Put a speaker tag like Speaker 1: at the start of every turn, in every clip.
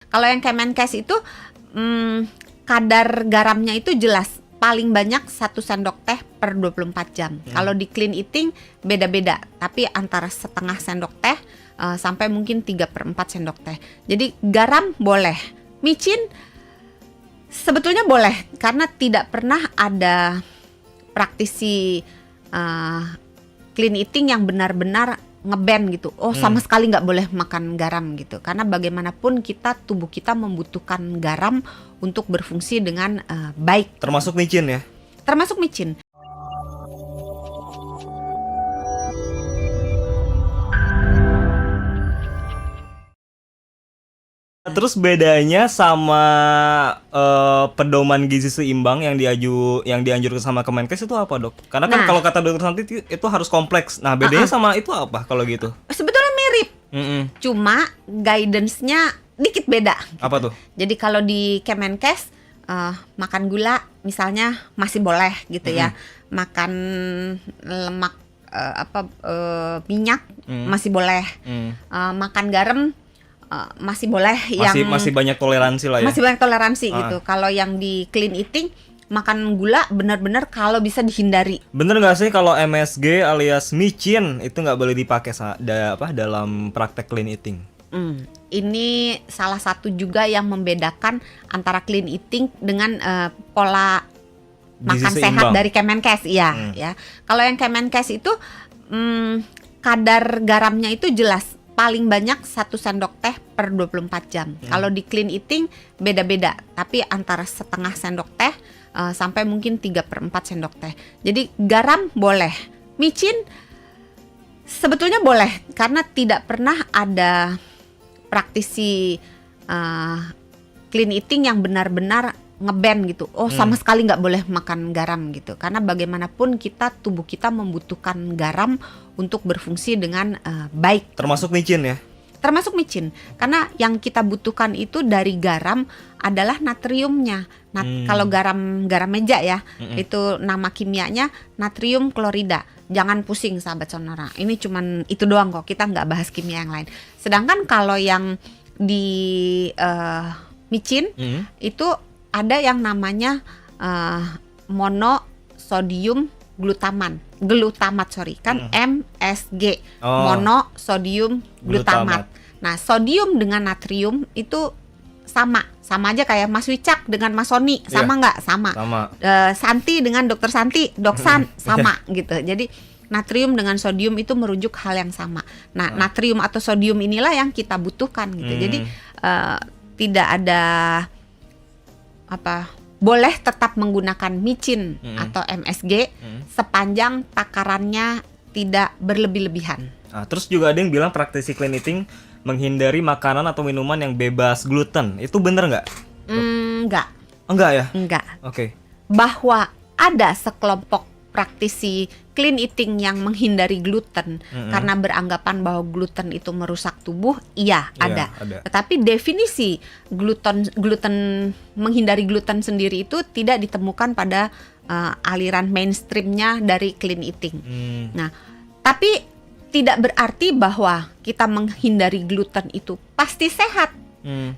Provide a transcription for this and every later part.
Speaker 1: Kalau yang Kemenkes itu kadar garamnya itu jelas paling banyak 1 sendok teh per 24 jam. Kalau di clean eating beda-beda, tapi antara setengah sendok teh sampai mungkin 3/4 sendok teh. Jadi garam boleh, micin sebetulnya boleh karena tidak pernah ada praktisi clean eating yang benar-benar nge-ban gitu. Sama sekali nggak boleh makan garam gitu. Karena bagaimanapun tubuh kita membutuhkan garam untuk berfungsi dengan baik.
Speaker 2: Termasuk micin ya?
Speaker 1: Termasuk micin.
Speaker 2: Terus bedanya sama pedoman gizi seimbang yang dianjurkan sama Kemenkes itu apa, Dok? Karena kan kalau kata Dokter Santi itu harus kompleks. Nah, bedanya sama itu apa kalau gitu?
Speaker 1: Sebetulnya mirip. Cuma guidance-nya dikit beda.
Speaker 2: Apa tuh?
Speaker 1: Jadi kalau di Kemenkes makan gula misalnya masih boleh gitu ya. Makan lemak minyak masih boleh. Makan garam masih boleh,
Speaker 2: masih banyak toleransi lah ya.
Speaker 1: Masih banyak toleransi gitu. Kalau yang di clean eating makan gula benar-benar kalau bisa dihindari.
Speaker 2: Bener nggak sih kalau MSG alias micin itu nggak boleh dipakai dalam praktek clean eating?
Speaker 1: Ini salah satu juga yang membedakan antara clean eating dengan pola makan sehat dari Kemenkes, ya. Kalau yang Kemenkes itu kadar garamnya itu jelas paling banyak 1 sendok teh per 24 jam. Kalau di clean eating beda-beda, tapi antara setengah sendok teh sampai mungkin 3/4 sendok teh. Jadi garam boleh, micin sebetulnya boleh karena tidak pernah ada praktisi clean eating yang benar-benar nge-ban gitu. Sama sekali nggak boleh makan garam gitu. Karena bagaimanapun tubuh kita membutuhkan garam untuk berfungsi dengan baik.
Speaker 2: Termasuk micin ya?
Speaker 1: Termasuk micin. Karena yang kita butuhkan itu dari garam adalah natriumnya. Kalau garam meja ya, itu nama kimianya natrium klorida. Jangan pusing sahabat sonora. Ini cuman itu doang kok. Kita nggak bahas kimia yang lain. Sedangkan kalau yang di micin itu ada yang namanya monosodium glutamat MSG, monosodium glutamat. Nah, sodium dengan natrium itu sama aja kayak Mas Wicak dengan Mas Soni, sama nggak? Sama. Santi dengan Dokter Santi, Doksan sama gitu. Jadi natrium dengan sodium itu merujuk hal yang sama. Nah, natrium atau sodium inilah yang kita butuhkan gitu. Jadi tidak ada boleh tetap menggunakan micin atau MSG sepanjang takarannya tidak berlebih-lebihan.
Speaker 2: Terus juga ada yang bilang praktisi clean eating menghindari makanan atau minuman yang bebas gluten. Itu bener nggak? Enggak ya?
Speaker 1: Enggak.
Speaker 2: Oke.
Speaker 1: Bahwa ada sekelompok praktisi clean eating yang menghindari gluten karena beranggapan bahwa gluten itu merusak tubuh, ada. Tetapi definisi gluten menghindari gluten sendiri itu tidak ditemukan pada aliran mainstreamnya dari clean eating. Nah, tapi tidak berarti bahwa kita menghindari gluten itu pasti sehat.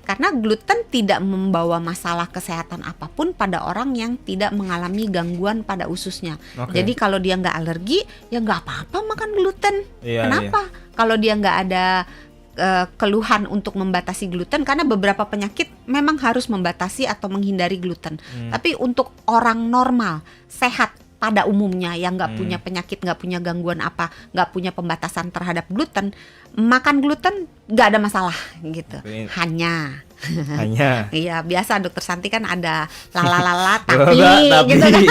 Speaker 1: Karena gluten tidak membawa masalah kesehatan apapun pada orang yang tidak mengalami gangguan pada ususnya. Jadi kalau dia nggak alergi, ya nggak apa-apa makan gluten. Kenapa? Kalau dia nggak ada keluhan untuk membatasi gluten, karena beberapa penyakit memang harus membatasi atau menghindari gluten. Tapi untuk orang normal, sehat pada umumnya yang nggak punya penyakit, nggak punya gangguan apa, nggak punya pembatasan terhadap gluten, makan gluten nggak ada masalah gitu. Hanya iya, biasa Dokter Santi kan ada lala tapi gitu kan.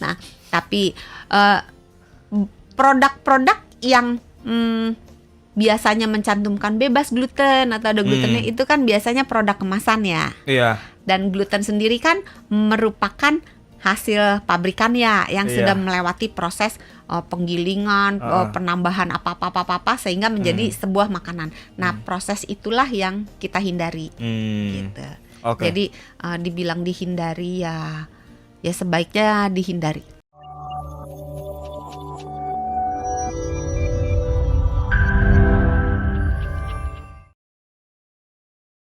Speaker 1: Nah, tapi produk-produk yang biasanya mencantumkan bebas gluten atau ada glutennya itu kan biasanya produk kemasan ya. Dan gluten sendiri kan merupakan hasil pabrikan ya yang sudah melewati proses penggilingan, penambahan apa sehingga menjadi sebuah makanan. Nah, proses itulah yang kita hindari gitu. Jadi dibilang dihindari ya sebaiknya dihindari.